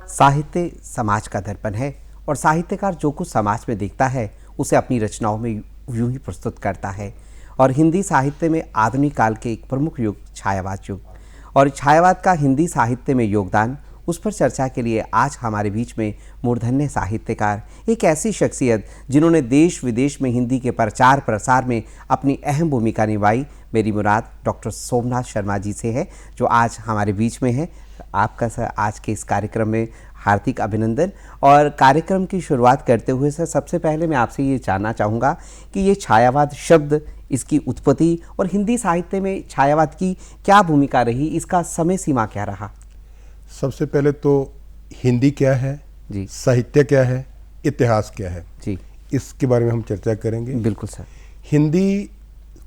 साहित्य समाज का दर्पण है और साहित्यकार जो कुछ समाज में देखता है उसे अपनी रचनाओं में यूं ही प्रस्तुत करता है। और हिंदी साहित्य में आधुनिक काल के एक प्रमुख युग छायावाद युग, और छायावाद का हिंदी साहित्य में योगदान, उस पर चर्चा के लिए आज हमारे बीच में मूर्धन्य साहित्यकार, एक ऐसी शख्सियत जिन्होंने देश विदेश में हिंदी के प्रचार प्रसार में अपनी अहम भूमिका निभाई, मेरी मुराद डॉक्टर सोमनाथ शर्मा जी से है, जो आज हमारे बीच में है। आपका सर आज के इस कार्यक्रम में हार्दिक अभिनंदन। और कार्यक्रम की शुरुआत करते हुए सर, सबसे पहले मैं आपसे ये जानना चाहूँगा कि ये छायावाद शब्द, इसकी उत्पत्ति और हिंदी साहित्य में छायावाद की क्या भूमिका रही, इसका समय सीमा क्या रहा? सबसे पहले तो हिंदी क्या है जी, साहित्य क्या है, इतिहास क्या है जी, इसके बारे में हम चर्चा करेंगे। बिल्कुल सर। हिंदी,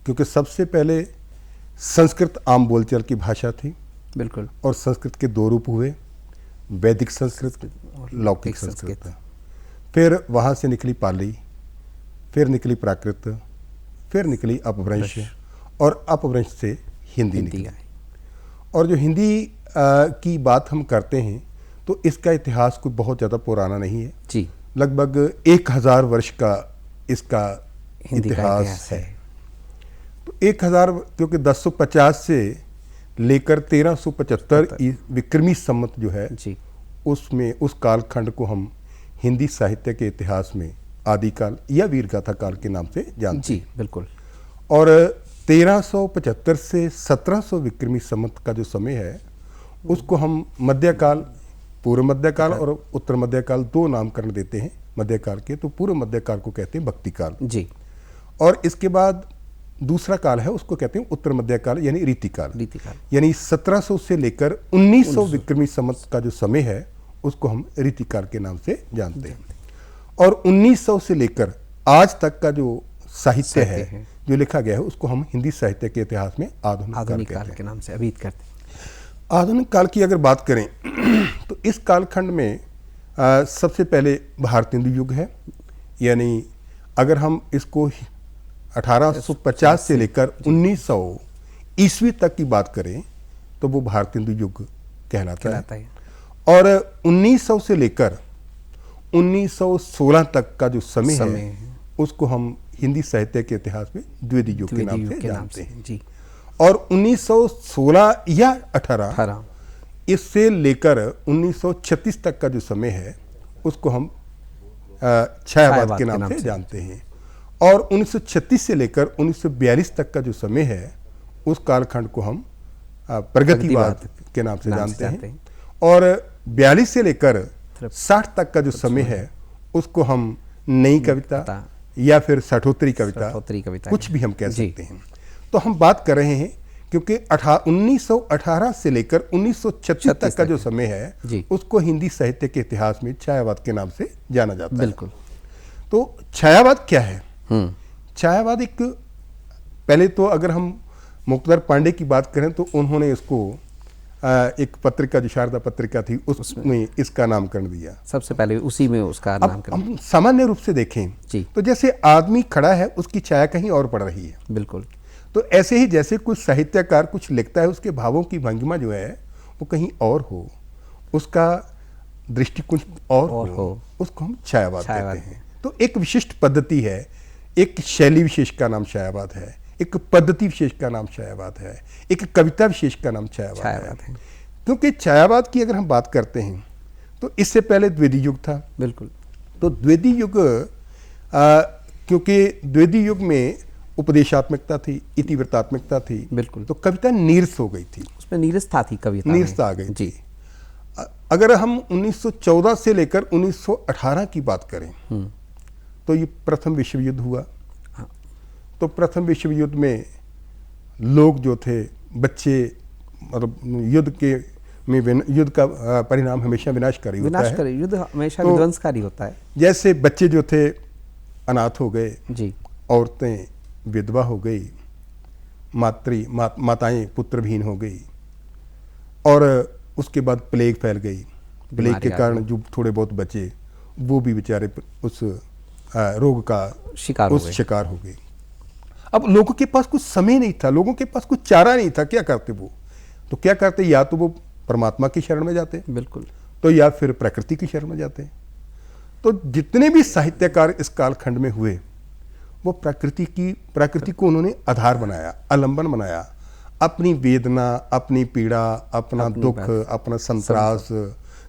क्योंकि सबसे पहले संस्कृत आम बोलचाल की भाषा थी, बिल्कुल, और संस्कृत के दो रूप हुए, वैदिक संस्कृत और लौकिक संस्कृत। फिर वहाँ से निकली पाली, फिर निकली प्राकृत, फिर निकली अपभ्रंश, और अपभ्रंश से हिंदी निकली। और जो हिंदी की बात हम करते हैं तो इसका इतिहास कोई बहुत ज़्यादा पुराना नहीं है जी, लगभग 1000 वर्ष का इसका इतिहास है। तो 1000, क्योंकि 1050 से लेकर 1375 विक्रमी संवत जो है जी, उसमें, उस कालखंड को हम हिंदी साहित्य के इतिहास में आदिकाल या वीरगाथा काल के नाम से जानते हैं। जी, बिल्कुल। और 1375 से 1700 विक्रमी संवत का जो समय है उसको हम मध्यकाल, पूर्व मध्यकाल और उत्तर मध्यकाल दो नामकरण देते हैं मध्यकाल के। तो पूर्व मध्यकाल को कहते हैं भक्तिकाल जी, और इसके बाद दूसरा काल है उसको कहते हैं उत्तर मध्यकाल यानी रीतिकाल। रीतिकाल यानी 1700 से लेकर 1900 विक्रमी संवत का जो समय है उसको हम रीतिकाल के नाम से जानते हैं। और 1900 से लेकर आज तक का जो साहित्य है जो लिखा गया है उसको हम हिंदी साहित्य के इतिहास में आधुनिक काल के नाम से अभिहित करते हैं। आधुनिक काल की अगर बात करें तो इस कालखंड में सबसे पहले भारतेंदु युग है। यानी अगर हम इसको 1850 से लेकर 1900 ईस्वी तक की बात करें तो वो भारतेंदु युग कहलाता है। और 1900 से लेकर 1916 तक का जो समय है उसको हम हिंदी साहित्य के इतिहास में द्वितीय युग के नाम से जानते हैं जी। और 1916 या 18 इससे लेकर 1936 तक का जो समय है उसको हम छायावाद के नाम से जानते हैं। और 1936 से लेकर 1942 तक का जो समय है उस कालखंड को हम प्रगतिवाद के नाम से जानते हैं। और 42 से लेकर 60 तक का जो समय है उसको हम नई कविता या फिर सठोत्तरी कविता कुछ भी हम कह सकते हैं। तो हम बात कर रहे हैं क्योंकि 1918 से लेकर 1936 तक का जो समय है उसको हिंदी साहित्य के इतिहास में छायावाद के नाम से जाना जाता है। बिल्कुल। तो छायावाद क्या है? छायावाद एक, पहले तो अगर हम मुक्तदार पांडे की बात करें तो उन्होंने इसको एक पत्रिका जो शारदा पत्रिका थी उसमें इसका नामकरण दिया। सबसे पहले उसी में उसका नामकरण। हम सामान्य रूप से देखें जी तो जैसे आदमी खड़ा है उसकी छाया कहीं और पड़ रही है। बिल्कुल। तो ऐसे ही जैसे कुछ साहित्यकार कुछ लिखता है उसके भावों की भंगिमा जो है वो कहीं और हो, उसका दृष्टिकोण और हो, उसको हम छायावाद कहते हैं। तो एक विशिष्ट पद्धति है, एक शैली विशेष का नाम छायावाद है, एक पद्धति विशेष का नाम छायावाद है, एक कविता विशेष का नाम छायावाद है। क्योंकि छायावाद की अगर हम बात करते हैं तो इससे पहले द्वितीय युग था। बिल्कुल। तो द्वितीय युग, क्योंकि द्वितीय युग में उपदेशात्मकता थी, इतिवृत्तात्मकता थी। बिल्कुल। तो कविता नीरस हो गई थी, उसमें नीरसता थी, कविता नीरसता आ गई थी। अगर हम 1914 से लेकर 1918 की बात करें तो ये प्रथम विश्व युद्ध हुआ। तो प्रथम विश्व युद्ध में लोग जो थे, बच्चे, मतलब युद्ध के में युद्ध का परिणाम हमेशा विनाशकारी होता है। विनाशकारी, युद्ध हमेशा विध्वंसकारी होता है। जैसे बच्चे जो थे अनाथ हो गए जी, औरतें विधवा हो गई, माताएं पुत्रहीन हो गई, और उसके बाद प्लेग फैल गई। प्लेग के कारण जो थोड़े बहुत बचे वो भी बेचारे उस रोग का शिकार हो गए। अब लोगों के पास कुछ समय नहीं था, लोगों के पास कुछ चारा नहीं था, क्या करते वो? तो क्या करते, या तो वो परमात्मा की शरण में जाते, बिल्कुल, तो या फिर प्रकृति की शरण में जाते। तो जितने भी साहित्यकार इस कालखंड में हुए वो प्रकृति को उन्होंने आधार बनाया, आलंबन बनाया। अपनी वेदना, अपनी पीड़ा, अपना दुख, अपना संतरास,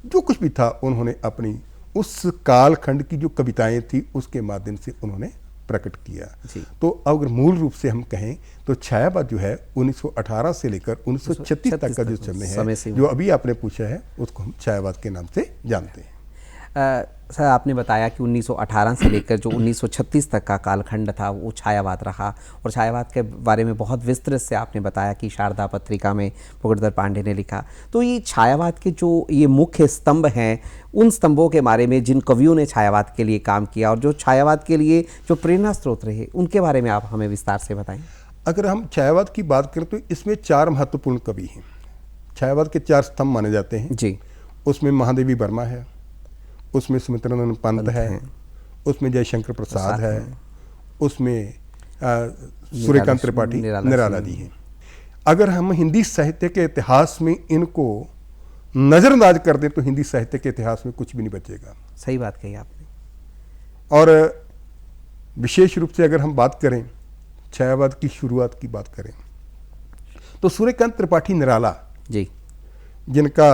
जो कुछ भी था उन्होंने अपनी उस कालखंड की जो कविताएं थी उसके माध्यम से उन्होंने प्रकट किया। तो अगर मूल रूप से हम कहें तो छायावाद जो है 1918 से लेकर 1936 तक का जो समय है, जो अभी आपने पूछा है, उसको हम छायावाद के नाम से जानते हैं। सर, आपने बताया कि 1918 से लेकर जो 1936 तक का कालखंड था वो छायावाद रहा, और छायावाद के बारे में बहुत विस्तृत से आपने बताया कि शारदा पत्रिका में पुगड़दर पांडे ने लिखा। तो ये छायावाद के जो ये मुख्य स्तंभ हैं, उन स्तंभों के बारे में जिन कवियों ने छायावाद के लिए काम किया और जो छायावाद के लिए जो प्रेरणा स्रोत रहे, उनके बारे में आप हमें विस्तार से बताएं। अगर हम छायावाद की बात करें तो इसमें 4 महत्वपूर्ण कवि हैं। छायावाद के 4 स्तंभ माने जाते हैं जी। उसमें महादेवी वर्मा है, उसमें सुमित्रानंद पंत है, उसमें जयशंकर प्रसाद है, उसमें सूर्यकांत त्रिपाठी निराला जी हैं। अगर हम हिंदी साहित्य के इतिहास में इनको नज़रअंदाज कर दें तो हिंदी साहित्य के इतिहास में कुछ भी नहीं बचेगा। सही बात कही आपने। और विशेष रूप से अगर हम बात करें छायावाद की शुरुआत की बात करें तो सूर्यकांत त्रिपाठी निराला जी, जिनका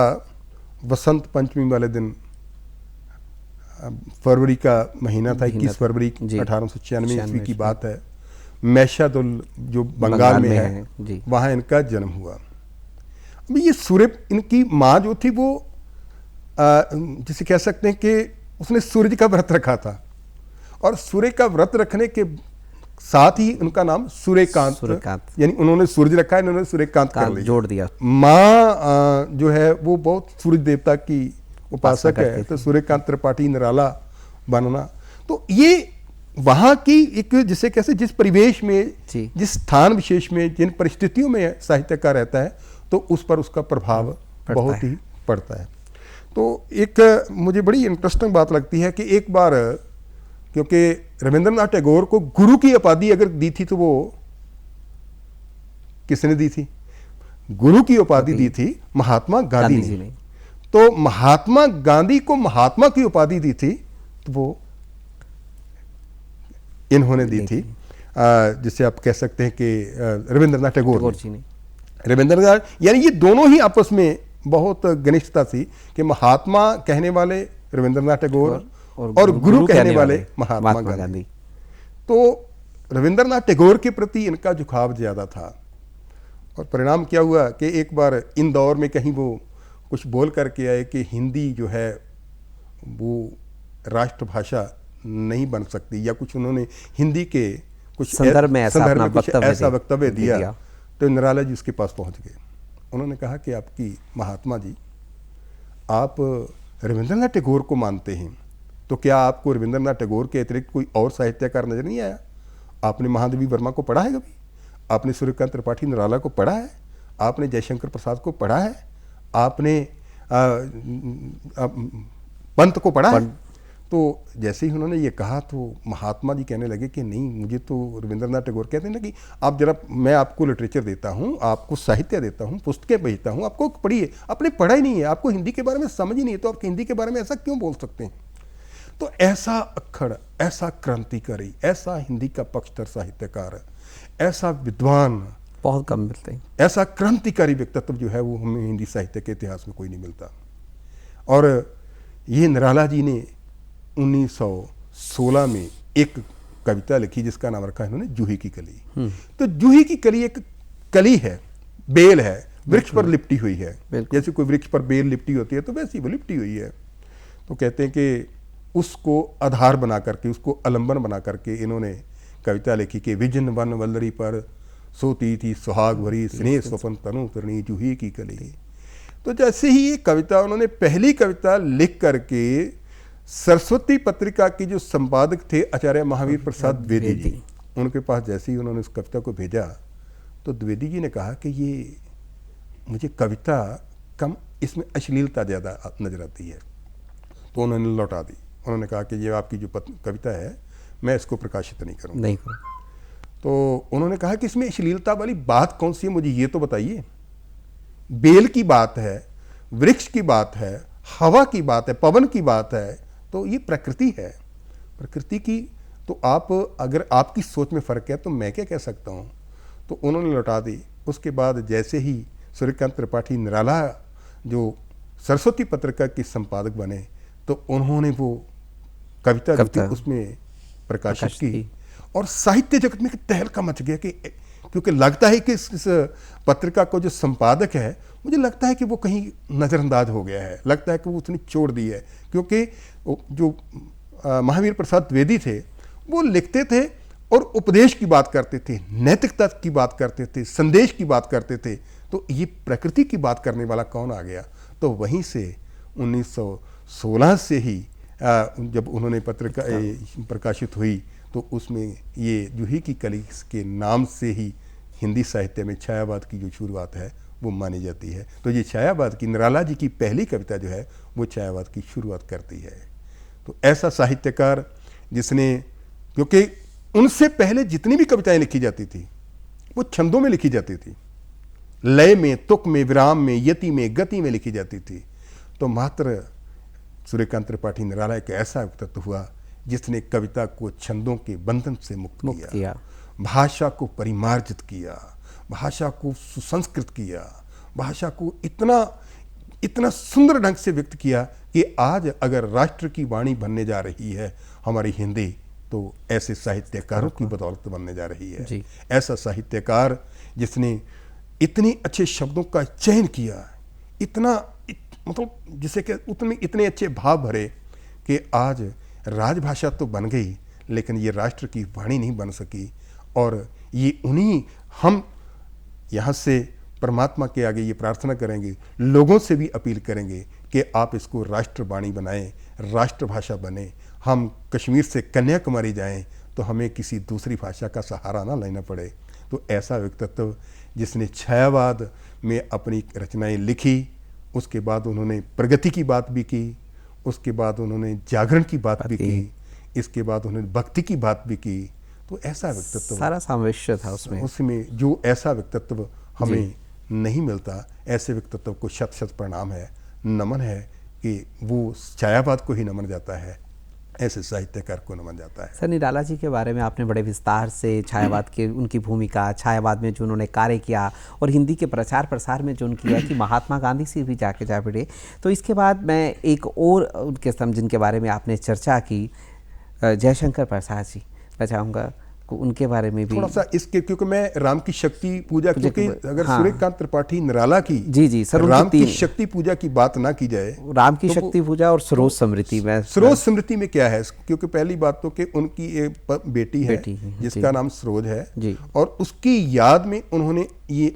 वसंत पंचमी वाले दिन फरवरी का महीना था, 21 फरवरी 1896 ईस्वी की बात है, मैशादुल जो बंगाल में है वहाँ इनका जन्म हुआ। अभी ये सूर्य, इनकी माँ जो थी वो जिसे कह सकते हैं कि उसने सूर्य का व्रत रखा था, और सूर्य का व्रत रखने के साथ ही उनका नाम सूर्यकांत, यानी उन्होंने सूर्य रखा है, इन्होंने सूर्यकांत कर लिया, जोड़ दिया। माँ जो है वो बहुत सूर्य देवता की उपासक है, तो सूर्यकांत त्रिपाठी निराला बनना, तो ये वहाँ की एक जिसे कैसे जिस परिवेश में, जिस स्थान विशेष में, जिन परिस्थितियों में साहित्यकार रहता है तो उस पर उसका प्रभाव बहुत ही पड़ता है। तो एक मुझे बड़ी इंटरेस्टिंग बात लगती है कि एक बार, क्योंकि रविंद्रनाथ टैगोर को गुरु की उपाधि अगर दी थी तो वो किसने दी थी? गुरु की उपाधि दी थी महात्मा गांधी ने। तो महात्मा गांधी को महात्मा की उपाधि दी थी तो वो इन्होंने दी थी, जिसे आप कह सकते हैं कि रविंद्रनाथ टैगोर जी ने। रविंद्रनाथ, यानी ये दोनों ही आपस में बहुत घनिष्ठता थी कि महात्मा कहने वाले रविंद्रनाथ टैगोर और गुरु कहने वाले महात्मा गांधी। तो रविंद्रनाथ टैगोर के प्रति इनका झुकाव ज़्यादा था, और परिणाम क्या हुआ कि एक बार इंदौर में कहीं वो कुछ बोल करके आए कि हिंदी जो है वो राष्ट्रभाषा नहीं बन सकती, या कुछ उन्होंने हिंदी के कुछ संदर्भ में ऐसा वक्तव्य दिया। तो निराला जी उसके पास पहुंच गए। उन्होंने कहा कि आपकी महात्मा जी, आप रविंद्रनाथ टैगोर को मानते हैं, तो क्या आपको रविंद्रनाथ टैगोर के अतिरिक्त कोई और साहित्यकार नजर नहीं आया? आपने महादेवी वर्मा को पढ़ा है कभी? आपने सूर्यकांत त्रिपाठी निराला को पढ़ा है? आपने जयशंकर प्रसाद को पढ़ा है? आपने पंत को पढ़ा है? तो जैसे ही उन्होंने ये कहा तो महात्मा जी कहने लगे कि नहीं, मुझे तो रविंद्रनाथ टैगोर कहते हैं ना कि आप जरा, मैं आपको लिटरेचर देता हूँ, आपको साहित्य देता हूँ, पुस्तकें भेजता हूँ, आपको पढ़िए। आपने पढ़ा ही नहीं है, आपको हिंदी के बारे में समझ ही नहीं है, तो आप हिंदी के बारे में ऐसा क्यों बोल सकते हैं? तो ऐसा अक्खड़, ऐसा क्रांतिकारी, ऐसा हिंदी का पक्षधर साहित्यकार, ऐसा विद्वान बहुत कम मिलते हैं। ऐसा क्रांतिकारी व्यक्तित्व जो है वो हमें हिंदी साहित्य के इतिहास में कोई नहीं मिलता। और ये निराला जी ने 1916 में एक कविता लिखी जिसका नाम रखा है इन्होंने जूही की कली। तो जूही की कली एक कली है, बेल है, वृक्ष पर लिपटी हुई है। जैसे कोई वृक्ष पर बेल लिपटी होती है तो वैसी वो लिपटी हुई है। तो कहते हैं कि उसको आधार बना करके, उसको आलंबन बना करके इन्होंने कविता लिखी कि विजन वन वल्लरी पर सोती थी सुहाग भरी, स्नेह स्वपन तनु तरणी जूही की कली। तो जैसे ही ये कविता उन्होंने पहली कविता लिख करके सरस्वती पत्रिका के जो संपादक थे आचार्य महावीर प्रसाद द्विवेदी जी, उनके पास जैसे ही उन्होंने उस कविता को भेजा तो द्विवेदी जी ने कहा कि ये मुझे कविता कम, इसमें अश्लीलता ज़्यादा नजर आती है। तो उन्होंने लौटा दी। उन्होंने कहा कि ये आपकी जो कविता है मैं इसको प्रकाशित नहीं करूँगा। तो उन्होंने कहा कि इसमें अश्लीलता वाली बात कौन सी है, मुझे ये तो बताइए। बेल की बात है, वृक्ष की बात है, हवा की बात है, पवन की बात है, तो ये प्रकृति है। प्रकृति की तो आप, अगर आपकी सोच में फ़र्क है तो मैं क्या कह सकता हूँ। तो उन्होंने लौटा दी। उसके बाद जैसे ही सूर्यकांत त्रिपाठी निराला जो सरस्वती पत्रिका के संपादक बने तो उन्होंने वो कविता उसमें प्रकाशित की और साहित्य जगत में तहलका मच गया कि क्योंकि लगता है कि इस पत्रिका को जो संपादक है, मुझे लगता है कि वो कहीं नज़रअंदाज हो गया है, लगता है कि वो उसने छोड़ दी है। क्योंकि जो महावीर प्रसाद द्विवेदी थे वो लिखते थे और उपदेश की बात करते थे, नैतिकता की बात करते थे, संदेश की बात करते थे। तो ये प्रकृति की बात करने वाला कौन आ गया। तो वहीं से 1916 से ही जब उन्होंने पत्रिका प्रकाशित हुई तो उसमें ये जूही की कली के नाम से ही हिंदी साहित्य में छायावाद की जो शुरुआत है वो मानी जाती है। तो ये छायावाद की, निराला जी की पहली कविता जो है वो छायावाद की शुरुआत करती है। तो ऐसा साहित्यकार जिसने, क्योंकि उनसे पहले जितनी भी कविताएं लिखी जाती थी वो छंदों में लिखी जाती थी, लय में, तुक में, विराम में, यति में, गति में लिखी जाती थी। तो मात्र सूर्यकांत त्रिपाठी निराला एक ऐसा व्यक्तित्व हुआ जिसने कविता को छंदों के बंधन से मुक्त किया, भाषा को परिमार्जित किया, भाषा को सुसंस्कृत किया, भाषा को इतना सुंदर ढंग से व्यक्त किया कि आज अगर राष्ट्र की वाणी बनने जा रही है हमारी हिंदी तो ऐसे साहित्यकारों की बदौलत बनने जा रही है। ऐसा साहित्यकार जिसने इतने अच्छे शब्दों का चयन किया, मतलब जिसे कि उतने इतने अच्छे भाव भरे कि आज राजभाषा तो बन गई लेकिन ये राष्ट्र की वाणी नहीं बन सकी। और ये उन्हीं, हम यहाँ से परमात्मा के आगे ये प्रार्थना करेंगे, लोगों से भी अपील करेंगे कि आप इसको राष्ट्रवाणी बनाएं, राष्ट्रभाषा बने। हम कश्मीर से कन्याकुमारी जाएं तो हमें किसी दूसरी भाषा का सहारा ना लेना पड़े। तो ऐसा व्यक्तित्व जिसने छायावाद में अपनी रचनाएं लिखी, उसके बाद उन्होंने प्रगति की बात भी की, उसके बाद उन्होंने जागरण की बात भी की, इसके बाद उन्होंने भक्ति की बात भी की। तो ऐसा व्यक्तित्व सारा सामवेश्य था उसमें जो ऐसा व्यक्तित्व हमें नहीं मिलता। ऐसे व्यक्तित्व को शत शत प्रणाम है, नमन है कि वो छायावाद को ही नमन जाता है, ऐसे साहित्यकार को नमन जाता है। सर, निराला जी के बारे में आपने बड़े विस्तार से छायावाद के, उनकी भूमिका, छायावाद में जो उन्होंने कार्य किया और हिंदी के प्रचार प्रसार में जो उन्होंने किया कि महात्मा गांधी से भी जाके जा भिड़े। तो इसके बाद मैं एक और उनके जिनके बारे में आपने चर्चा की, जयशंकर प्रसाद जी, मैं चाहूँगा उनके बारे में भी थोड़ा सा इसके, क्योंकि मैं राम की शक्ति पूजा, क्योंकि अगर सूर्यकांत त्रिपाठी निराला की जी सर राम की शक्ति पूजा की बात ना की जाए, राम की शक्ति पूजा और सरोज स्मृति में, सरोज स्मृति में क्या है, क्योंकि पहली बात तो कि उनकी एक बेटी है जिसका नाम सरोज है और उसकी याद में उन्होंने ये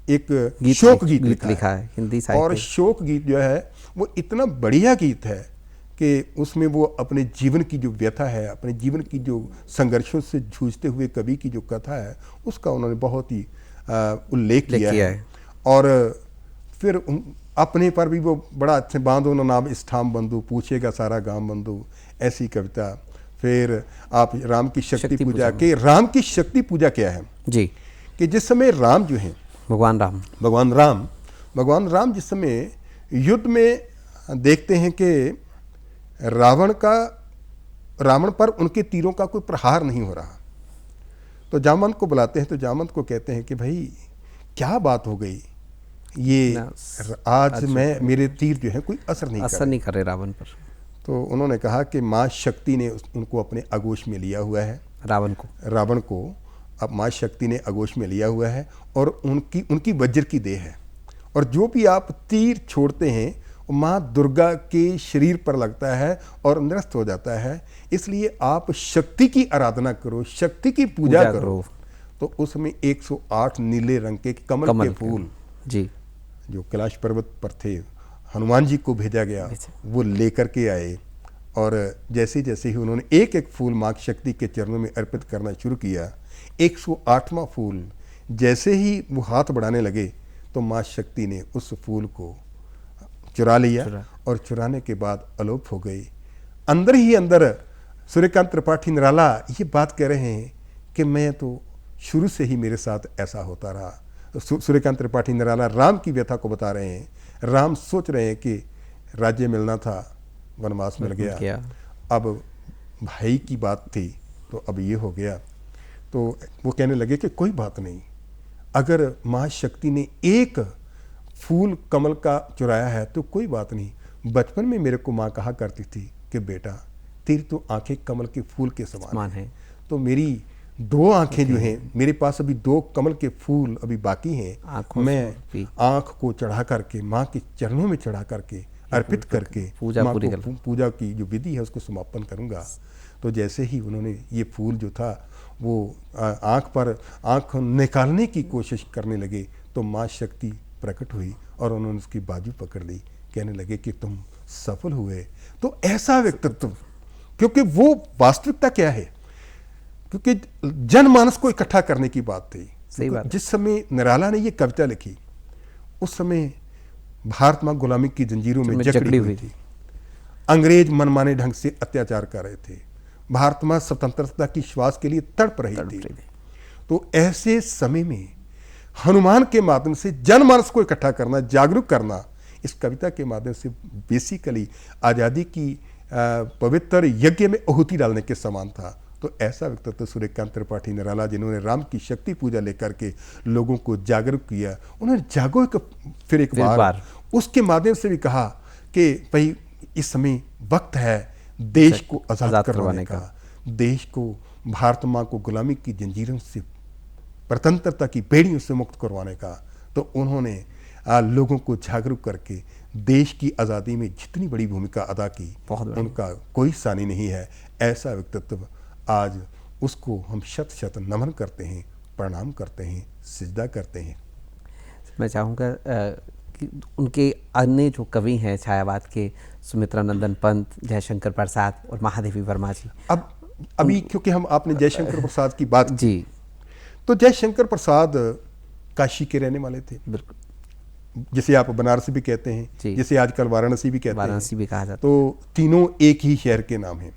एक शोक गीत लिखा है हिंदी साहित्य। और शोक गीत जो है वो इतना बढ़िया गीत है कि उसमें वो अपने जीवन की जो व्यथा है, अपने जीवन की जो संघर्षों से जूझते हुए कवि की जो कथा है उसका उन्होंने बहुत ही उल्लेख किया है। और फिर अपने पर भी वो बड़ा अच्छे, बांधो न नाम इष्ठाम बंधु, पूछेगा सारा गांव बंधु, ऐसी कविता। फिर आप राम की शक्ति पूजा के, राम की शक्ति पूजा क्या है जी, कि जिस समय राम जो हैं, भगवान राम जिस समय युद्ध में देखते हैं कि रावण पर उनके तीरों का कोई प्रहार नहीं हो रहा, तो जामवंत को बुलाते हैं। तो जामवंत को कहते हैं कि भाई क्या बात हो गई, ये आज मेरे तीर जो है कोई असर नहीं कर रहे रावण पर। तो उन्होंने कहा कि माँ शक्ति ने उनको अपने आगोश में लिया हुआ है, रावण को अब माँ शक्ति ने आगोश में लिया हुआ है और उनकी वज्र की देह है, और जो भी आप तीर छोड़ते हैं माँ दुर्गा के शरीर पर लगता है और निरस्त हो जाता है। इसलिए आप शक्ति की आराधना करो, शक्ति की पूजा करो। तो उसमें 108 नीले रंग के कमल के फूल जो कैलाश पर्वत पर थे, हनुमान जी को भेजा गया, वो लेकर के आए। और जैसे जैसे ही उन्होंने एक एक फूल माँ शक्ति के चरणों में अर्पित करना शुरू किया, 108वां फूल जैसे ही वो हाथ बढ़ाने लगे तो माँ शक्ति ने उस फूल को चुरा लिया और चुराने के बाद अलोप हो गई। अंदर ही अंदर सूर्यकांत त्रिपाठी निराला ये बात कह रहे हैं कि मैं तो शुरू से ही मेरे साथ ऐसा होता रहा। सूर्यकांत त्रिपाठी निराला राम की व्यथा को बता रहे हैं। राम सोच रहे हैं कि राज्य मिलना था, वनवास मिल गया, अब भाई की बात थी तो अब ये हो गया। तो वो कहने लगे कि कोई बात नहीं, अगर माँ शक्ति ने एक फूल कमल का चुराया है तो कोई बात नहीं। बचपन में मेरे को माँ कहा करती थी कि बेटा तेरी तो आंखें कमल के फूल के समान हैं, तो मेरी 2 आंखें जो हैं, मेरे पास अभी 2 कमल के फूल अभी बाकी हैं, मैं आंख को चढ़ा करके माँ के चरणों में चढ़ा करके अर्पित करके माँ को पूजा की जो विधि है उसको समापन करूँगा। तो जैसे ही उन्होंने ये फूल जो था वो आंख निकालने की कोशिश करने लगे तो माँ शक्ति प्रकट हुई और उन्होंने उसकी बाजू पकड़ ली, कहने लगे कि तुम सफल हुए। तो ऐसा व्यक्तित्व, क्योंकि वो वास्तविकता क्या है, क्योंकि जनमानस को इकट्ठा करने की बात थी। सही बात। जिस समय निराला ने ये कविता लिखी उस समय भारत मां गुलामी की जंजीरों में जकड़ी हुई थी। अंग्रेज मनमाने ढंग से अत्याचार कर रहे थे। भारत मां स्वतंत्रता की श्वास के लिए तड़प रही थी। तो ऐसे समय में हनुमान के माध्यम से जनमानस को इकट्ठा करना, जागरूक करना, इस कविता के माध्यम से बेसिकली आज़ादी की पवित्र यज्ञ में आहुति डालने के समान था। तो ऐसा व्यक्तित्व सूर्यकांत त्रिपाठी निराला, जिन्होंने राम की शक्ति पूजा लेकर के लोगों को जागरूक किया, उन्होंने जागो फिर एक बार उसके माध्यम से भी कहा कि भाई इस समय वक्त है देश को आज़ाद करवाने का, देश को भारत माँ को गुलामी की जंजीरों से, स्वतंत्रता की बेड़ियों से मुक्त करवाने का। तो उन्होंने लोगों को जागरूक करके देश की आज़ादी में जितनी बड़ी भूमिका अदा की, उनका कोई सानी नहीं है। ऐसा व्यक्तित्व आज उसको हम शत शत नमन करते हैं, प्रणाम करते हैं, सिजदा करते हैं। मैं चाहूँगा कि उनके अन्य जो कवि हैं छायावाद के, सुमित्रा नंदन पंत, जयशंकर प्रसाद और महादेवी वर्मा जी। अभी क्योंकि आपने जयशंकर प्रसाद की बात जी, तो जयशंकर प्रसाद काशी के रहने वाले थे। बिल्कुल, जिसे आप बनारस भी कहते हैं, जिसे आजकल वाराणसी भी कहते हैं, वाराणसी भी कहा जाता है। तो तीनों एक ही शहर के नाम हैं।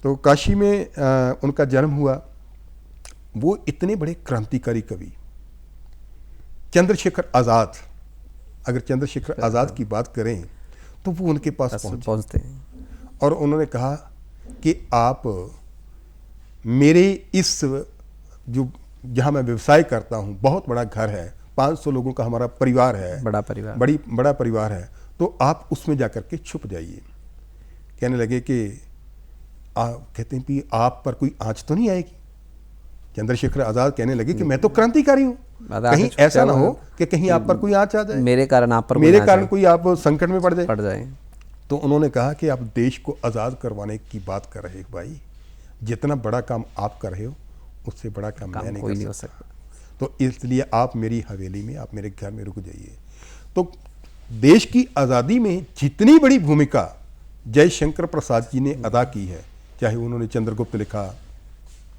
तो काशी में उनका जन्म हुआ। वो इतने बड़े क्रांतिकारी कवि चंद्रशेखर आज़ाद, अगर चंद्रशेखर आज़ाद की बात करें तो वो उनके पास पहुंचते हैं और उन्होंने कहा कि आप मेरे इस जो जहाँ मैं व्यवसाय करता हूँ, बहुत बड़ा घर है, 500 लोगों का हमारा परिवार है, बड़ा परिवार है, तो आप उसमें जाकर के छुप जाइए। कहने लगे कि कहते हैं कि आप पर कोई आँच तो नहीं आएगी। चंद्रशेखर आज़ाद कहने लगे कि मैं तो क्रांतिकारी हूँ, कहीं ऐसा ना हो कि कहीं आप पर कोई आँच आ जाए, मेरे कारण कोई आप संकट में पड़ जाए। तो उन्होंने कहा कि आप देश को आज़ाद करवाने की बात कर रहे हो भाई, जितना बड़ा काम आप कर रहे हो उससे बड़ा काम मैं नहीं कर सकता। तो इसलिए आप मेरी हवेली में, आप मेरे घर में रुक जाइए। तो देश की आज़ादी में जितनी बड़ी भूमिका जयशंकर प्रसाद जी ने अदा की है, चाहे उन्होंने चंद्रगुप्त लिखा,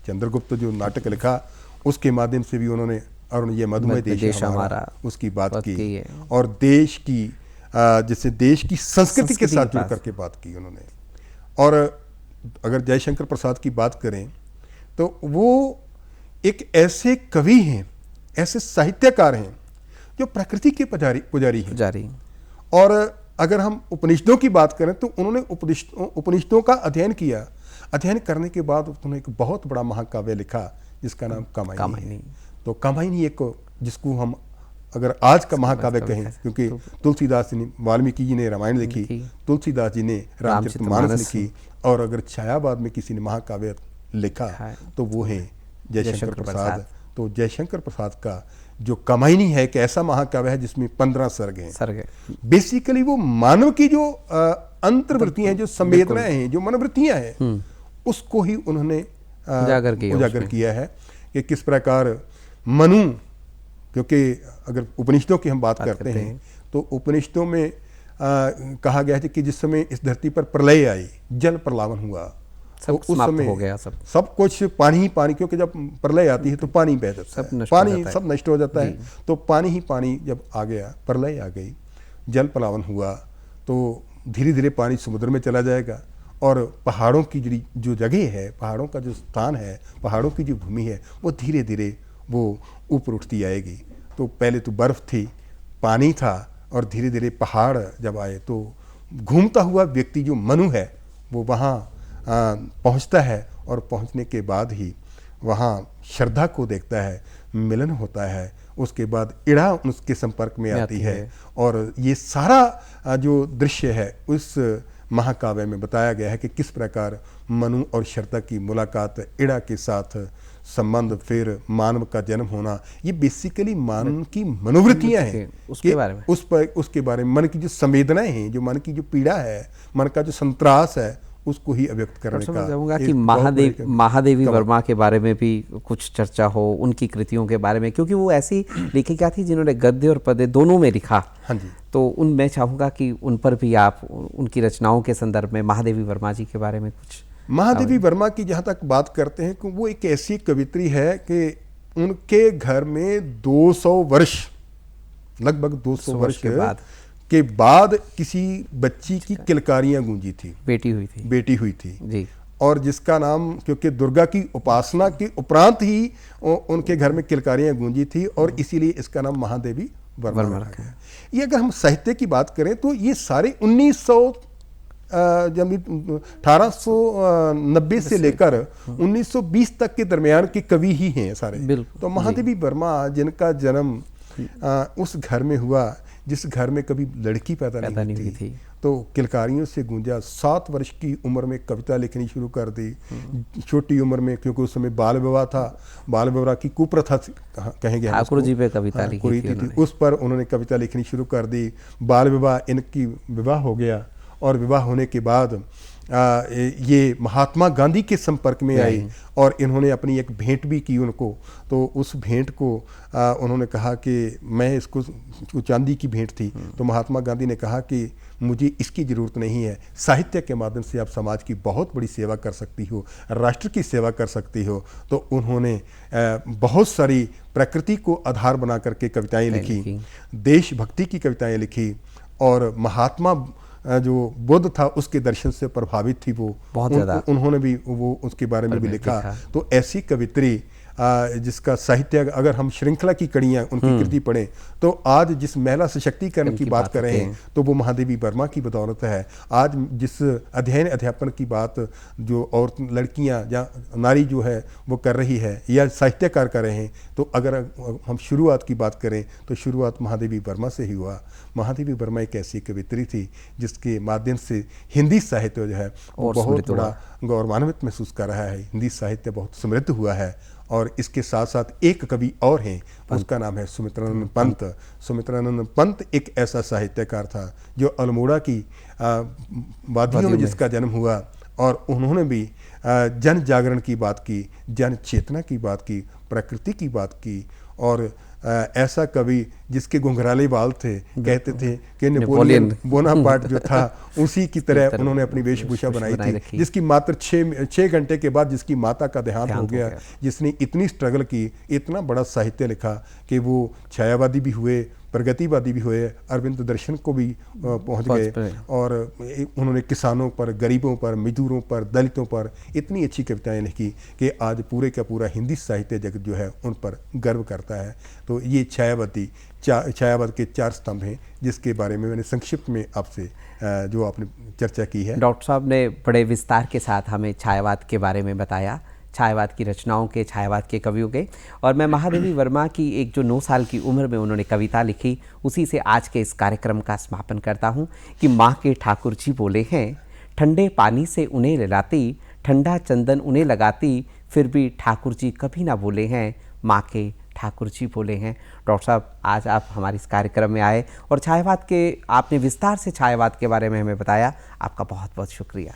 चंद्रगुप्त जो नाटक लिखा, उसके माध्यम से भी उन्होंने, और ये मधुमेह देश हमारा, उसकी बात की, और देश की जैसे देश की संस्कृति के साथ जुड़ करके बात की उन्होंने। और अगर जयशंकर प्रसाद की बात करें तो वो एक ऐसे कवि हैं, ऐसे साहित्यकार हैं जो प्रकृति के पुजारी हैं। और अगर हम उपनिषदों की बात करें तो उन्होंने उपनिषदों का अध्ययन किया। अध्ययन करने के बाद उन्होंने एक बहुत बड़ा महाकाव्य लिखा जिसका नाम कामायनी। तो कामायनी एक, जिसको हम अगर आज का महाकाव्य कहें, क्योंकि तुलसीदास जी ने, वाल्मीकि जी ने रामायण लिखी, तुलसीदास जी ने रामचरितमानस लिखी, और अगर छायावाद में किसी ने महाकाव्य लिखा तो वो है जयशंकर प्रसाद। तो जयशंकर प्रसाद का जो कामायनी है एक ऐसा महाकाव्य है जिसमें 15 सर्ग हैं। बेसिकली वो मानव की जो अंतर्वृत्तियां हैं, जो संवेदनाएं हैं, जो मनोवृत्तियां हैं, उसको ही उन्होंने उजागर किया है कि किस प्रकार मनु क्योंकि अगर उपनिषदों की हम बात करते हैं तो उपनिषदों में कहा गया है कि जिस समय इस धरती पर प्रलय आई, जल प्रलावन हुआ, तो उस समय हो गया सब कुछ पानी ही पानी, क्योंकि जब प्रलय आती है तो पानी बह जाता है, पानी सब नष्ट हो जाता है, तो पानी ही पानी जब आ गया, प्रलय आ गई, जल प्रलावन हुआ, तो धीरे धीरे पानी समुद्र में चला जाएगा और पहाड़ों की जो जगह है, पहाड़ों का जो स्थान है, पहाड़ों की जो भूमि है, वो धीरे धीरे वो ऊपर उठती आएगी। तो पहले तो बर्फ़ थी, पानी था, और धीरे धीरे पहाड़ जब आए तो घूमता हुआ व्यक्ति जो मनु है वो वहाँ पहुँचता है, और पहुँचने के बाद ही वहाँ श्रद्धा को देखता है, मिलन होता है, उसके बाद इड़ा उसके संपर्क में आती है। और ये सारा जो दृश्य है उस महाकाव्य में बताया गया है कि किस प्रकार मनु और श्रद्धा की मुलाकात, इड़ा के साथ संबंध, फिर मानव का जन्म होना, ये बेसिकली मानव की मनोवृत्तियां हैं, उसके बारे में उसके बारे में मन की जो संवेदनाएं हैं, जो मन की जो पीड़ा है, मन का जो संत्रास है, उसको ही अव्यक्त करने का। चाहूँगा कि महादेवी वर्मा के बारे में भी कुछ चर्चा हो, उनकी कृतियों के बारे में, क्योंकि वो ऐसी लेखिका थी जिन्होंने गद्य और पद्य दोनों में लिखा। हाँ जी। तो मैं चाहूँगा कि उन पर भी आप उनकी रचनाओं के संदर्भ में महादेवी वर्मा जी के बारे में कुछ। महादेवी वर्मा की जहाँ तक बात करते हैं कि वो एक ऐसी कवित्री है कि उनके घर में 200 वर्ष, लगभग 200 वर्ष के बाद किसी बच्ची की किलकारियां गूंजी थी, बेटी हुई थी जी। और जिसका नाम, क्योंकि दुर्गा की उपासना के उपरांत ही उनके घर में किलकारियां गूंजी थी, और इसीलिए इसका नाम महादेवी वर्मा रखा है। ये अगर हम साहित्य की बात करें तो ये सारे 1890 से लेकर 1920 तक के दरमियान के कवि ही हैं सारे। तो महादेवी वर्मा जिनका जन्म उस घर में हुआ जिस घर में कभी लड़की पैदा नहीं हुई थी, तो किलकारियों से गूंजा। 7 वर्ष की उम्र में कविता लिखनी शुरू कर दी, छोटी उम्र में, क्योंकि उस समय बाल विवाह था, बाल विवाह की कुप्रथा कहेंगे, ठाकुर जी पे कविता लिखी थी, उस पर उन्होंने कविता लिखनी शुरू कर दी। बाल विवाह, इनकी विवाह हो गया, और विवाह होने के बाद ये महात्मा गांधी के संपर्क में आई, और इन्होंने अपनी एक भेंट भी की उनको। तो उस भेंट को उन्होंने कहा कि मैं इसको, चांदी की भेंट थी, तो महात्मा गांधी ने कहा कि मुझे इसकी ज़रूरत नहीं है, साहित्य के माध्यम से आप समाज की बहुत बड़ी सेवा कर सकती हो, राष्ट्र की सेवा कर सकती हो। तो उन्होंने बहुत सारी प्रकृति को आधार बना करके कविताएं लिखी, देशभक्ति की कविताएं लिखी, और महात्मा जो बुद्ध था उसके दर्शन से प्रभावित थी वो, बहुत ज़्यादा उन्होंने भी वो उसके बारे में भी लिखा। तो ऐसी कवित्री जिसका साहित्य, अगर हम श्रृंखला की कड़ियाँ उनकी कृति पढ़ें, तो आज जिस महिला सशक्तिकरण की बात कर रहे हैं तो वो महादेवी वर्मा की बदौलत है। आज जिस अध्ययन अध्यापन की बात जो और लड़कियां या नारी जो है वो कर रही है, या साहित्यकार कर रहे हैं, तो अगर हम शुरुआत की बात करें तो शुरुआत महादेवी वर्मा से ही हुआ। महादेवी वर्मा एक ऐसी कवित्री थी जिसके माध्यम से हिंदी साहित्य जो है वो बहुत बड़ा गौरवान्वित महसूस कर रहा है। हिंदी साहित्य बहुत समृद्ध हुआ है। और इसके साथ साथ एक कवि और हैं, उसका नाम है सुमित्रानंद पंत। सुमित्रानंद पंत एक ऐसा साहित्यकार था जो अल्मोड़ा की वादियों में जिसका जन्म हुआ, और उन्होंने भी जन जागरण की बात की, जन चेतना की बात की, प्रकृति की बात की। और ऐसा कवि जिसके घुंघराले बाल थे, कहते थे कि नेपोलियन बोनापार्ट जो था उसी की तरह उन्होंने अपनी वेशभूषा बनाई थी, जिसकी मात्र 6 घंटे के बाद जिसकी माता का देहांत हो गया, जिसने इतनी स्ट्रगल की, इतना बड़ा साहित्य लिखा कि वो छायावादी भी हुए, प्रगतिवादी भी हुए, अरविंद दर्शन को भी पहुंच गए, और उन्होंने किसानों पर, गरीबों पर, मजदूरों पर, दलितों पर इतनी अच्छी कविताएं लिखी कि आज पूरे का पूरा हिंदी साहित्य जगत जो है उन पर गर्व करता है। तो ये छायावाद के 4 स्तंभ हैं जिसके बारे में मैंने संक्षिप्त में आपसे जो आपने चर्चा की है। डॉक्टर साहब ने बड़े विस्तार के साथ हमें छायावाद के बारे में बताया, छायावाद की रचनाओं के, छायावाद के कवियों के। और मैं महादेवी वर्मा की एक जो 9 साल की उम्र में उन्होंने कविता लिखी, उसी से आज के इस कार्यक्रम का समापन करता हूँ कि माँ के ठाकुर जी बोले हैं, ठंडे पानी से उन्हें ललाती, ठंडा चंदन उन्हें लगाती, फिर भी ठाकुर जी कभी ना बोले हैं, माँ के ठाकुर जी बोले हैं। डॉक्टर साहब, आज आप हमारे इस कार्यक्रम में आए और छायावाद के आपने विस्तार से छायावाद के बारे में हमें बताया। आपका बहुत बहुत शुक्रिया।